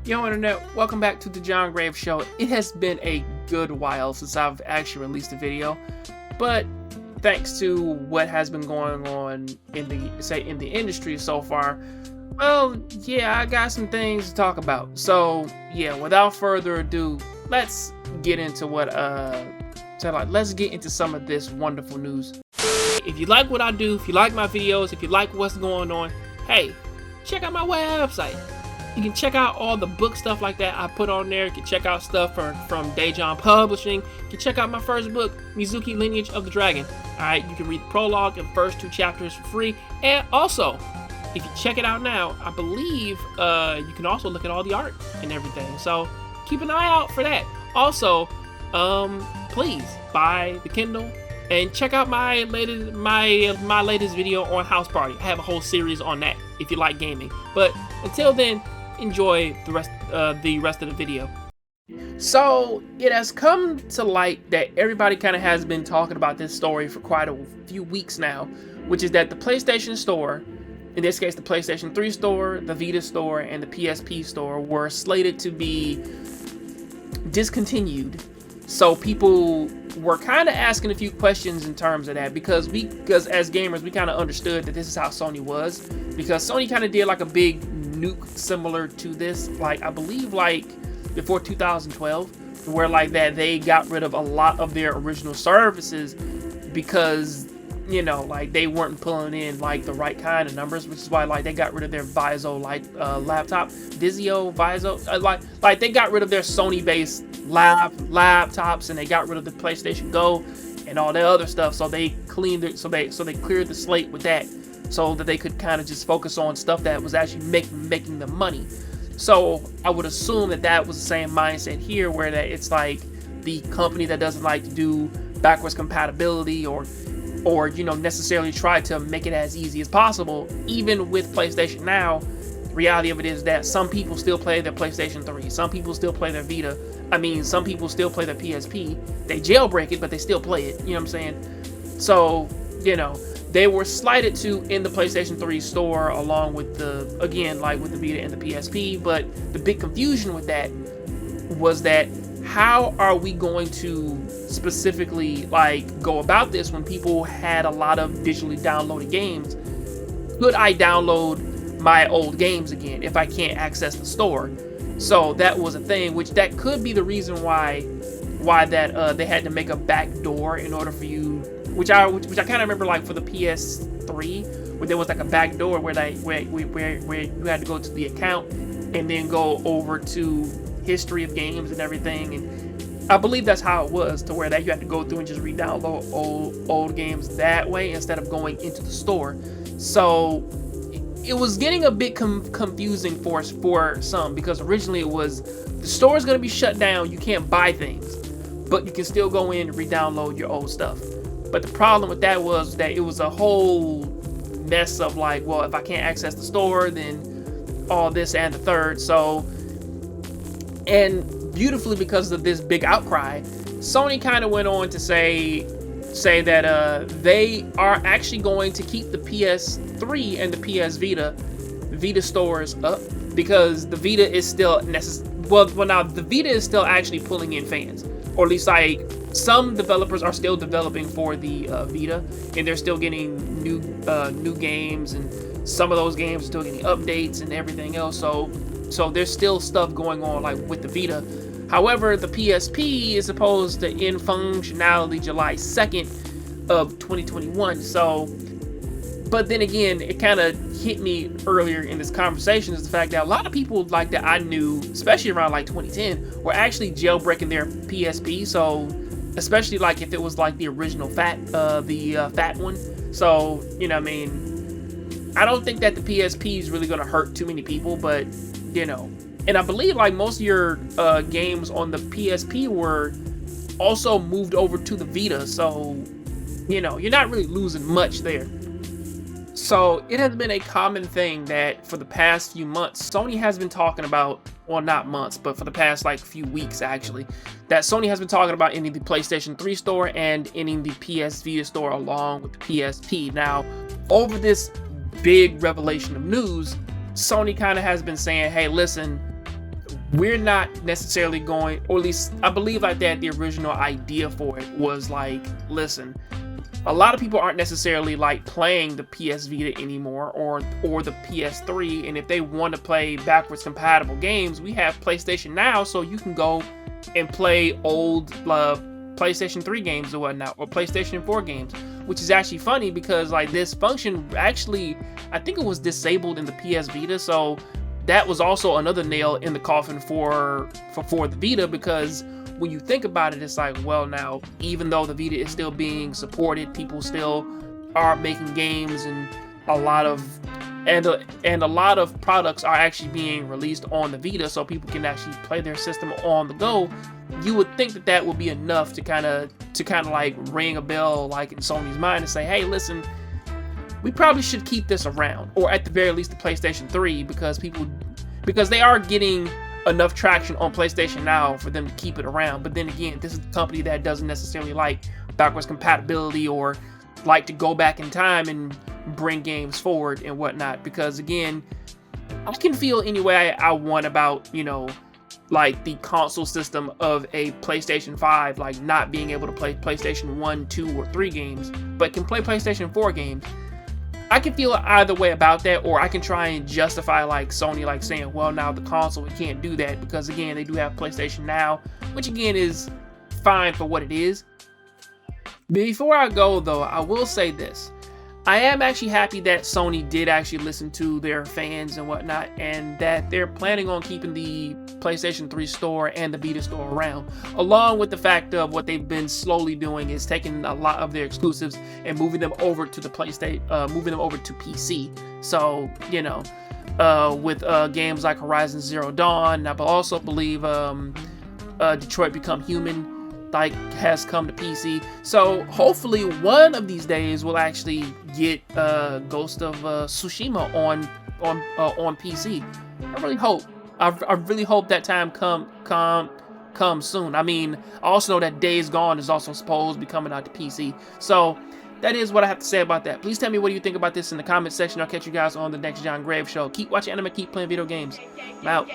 Yo internet, welcome back to the Jongravesshow. It has been a good while since I've actually released a video, but thanks to what has been going on in the industry so far, well, yeah, I got some things to talk about. So yeah, without further ado, let's get into let's get into some of this wonderful news. If you like what I do, if you like my videos, if you like what's going on, hey, check out my website. You can check out all the book stuff like that I put on there. You can check out stuff from Daejon Publishing. You can check out my first book, Mizuki Lineage of the Dragon. Alright, you can read the prologue and first 2 chapters for free. And also, if you check it out now, I believe you can also look at all the art and everything. So keep an eye out for that. Also, please buy the Kindle and check out my latest video on House Party. I have a whole series on that if you like gaming. But until then, enjoy the rest of the video. So it has come to light that everybody kind of has been talking about this story for quite a few weeks now, which is that the PlayStation Store, in this case the PlayStation 3 store, the Vita store, and the PSP store were slated to be discontinued. So people were kind of asking a few questions in terms of that, because as gamers we kind of understood that this is how Sony was, because Sony kind of did like a big nuke similar to this, like I believe like before 2012, where like that they got rid of a lot of their original services because, you know, like they weren't pulling in like the right kind of numbers, which is why like they got rid of their Vizio laptop, like they got rid of their Sony based laptops, and they got rid of the PlayStation Go and all that other stuff. So they cleaned it, so they cleared the slate with that, so that they could kind of just focus on stuff that was actually making them money. So I would assume that was the same mindset here, where that it's like the company that doesn't like to do backwards compatibility or you know, necessarily try to make it as easy as possible. Even with PlayStation Now, reality of it is that some people still play their PlayStation 3, some people still play their Vita, some people still play their PSP. They jailbreak it, but they still play it, you know what I'm saying? So, you know, they were slated to in the PlayStation 3 store along with the, again, like with the Vita and the PSP, but the big confusion with that was that how are we going to specifically like go about this when people had a lot of digitally downloaded games? Could I download my old games again if I can't access the store? So that was a thing, which that could be the reason why that they had to make a back door in order for you, which I kind of remember like for the PS3, where there was like a back door where you had to go to the account and then go over to history of games and everything, and I believe that's how it was, to where that you had to go through and just re-download old games that way instead of going into the store. So it was getting a bit confusing for some, because originally it was the store is going to be shut down, you can't buy things, but you can still go in and re-download your old stuff. But the problem with that was that it was a whole mess of like, well, if I can't access the store, then all this and the third. So, and beautifully, because of this big outcry, Sony kind of went on to say that they are actually going to keep the PS3 and the PS Vita stores up, because the Vita is still now the Vita is still actually pulling in fans, or at least like some developers are still developing for the Vita, and they're still getting new games, and some of those games are still getting updates and everything else. So there's still stuff going on like with the Vita. However, the PSP is supposed to end functionality July 2nd of 2021. So, but then again, it kind of hit me earlier in this conversation is the fact that a lot of people like that I knew, especially around like 2010, were actually jailbreaking their PSP. So, especially like if it was like the original fat one. So, you know what I mean? I don't think that the PSP is really going to hurt too many people, but you know, and I believe like most of your games on the PSP were also moved over to the Vita, so you know, you're not really losing much there. So it has been a common thing that for the past few months, Sony has been talking about, well, not months, but for the past like few weeks actually, that Sony has been talking about ending the PlayStation 3 store and ending the PS Vita store along with the PSP. Now, over this big revelation of news, Sony kind of has been saying, hey, listen, we're not necessarily going, or at least I believe like that the original idea for it was like, listen, a lot of people aren't necessarily like playing the PS Vita anymore, or the PS3, and if they want to play backwards compatible games, we have PlayStation Now, so you can go and play old PlayStation 3 games or whatnot, or PlayStation 4 games, which is actually funny because like this function actually, I think it was disabled in the PS Vita, so that was also another nail in the coffin for the Vita, because when you think about it, it's like, well, now, even though the Vita is still being supported, people still are making games, and a lot of products are actually being released on the Vita, so people can actually play their system on the go. You would think that would be enough to kind of like ring a bell like in Sony's mind and say, hey, listen, we probably should keep this around, or at the very least the PlayStation 3, because they are getting enough traction on PlayStation Now for them to keep it around. But then again, this is a company that doesn't necessarily like backwards compatibility or like to go back in time and bring games forward and whatnot, because again, I can feel any way I want about, you know, like the console system of a PlayStation 5, like not being able to play PlayStation 1, 2, or 3 games, but can play PlayStation 4 games. I can feel either way about that, or I can try and justify like Sony like saying, well, now the console, we can't do that, because again, they do have PlayStation Now, which again is fine for what it is. Before I go though, I will say this. I am actually happy that Sony did actually listen to their fans and whatnot, and that they're planning on keeping the PlayStation 3 store and the Vita store around, along with the fact of what they've been slowly doing is taking a lot of their exclusives and moving them over to the PlayStation, moving them over to PC. So, you know, with games like Horizon Zero Dawn, I also believe Detroit Become Human like has come to PC. So hopefully one of these days we'll actually get Ghost of Tsushima on PC. I really hope. I really hope that time comes soon. I mean, I also know that Days Gone is also supposed to be coming out to PC. So that is what I have to say about that. Please tell me what you think about this in the comment section. I'll catch you guys on the next Jongravesshow Show. Keep watching anime, keep playing video games. I'm out.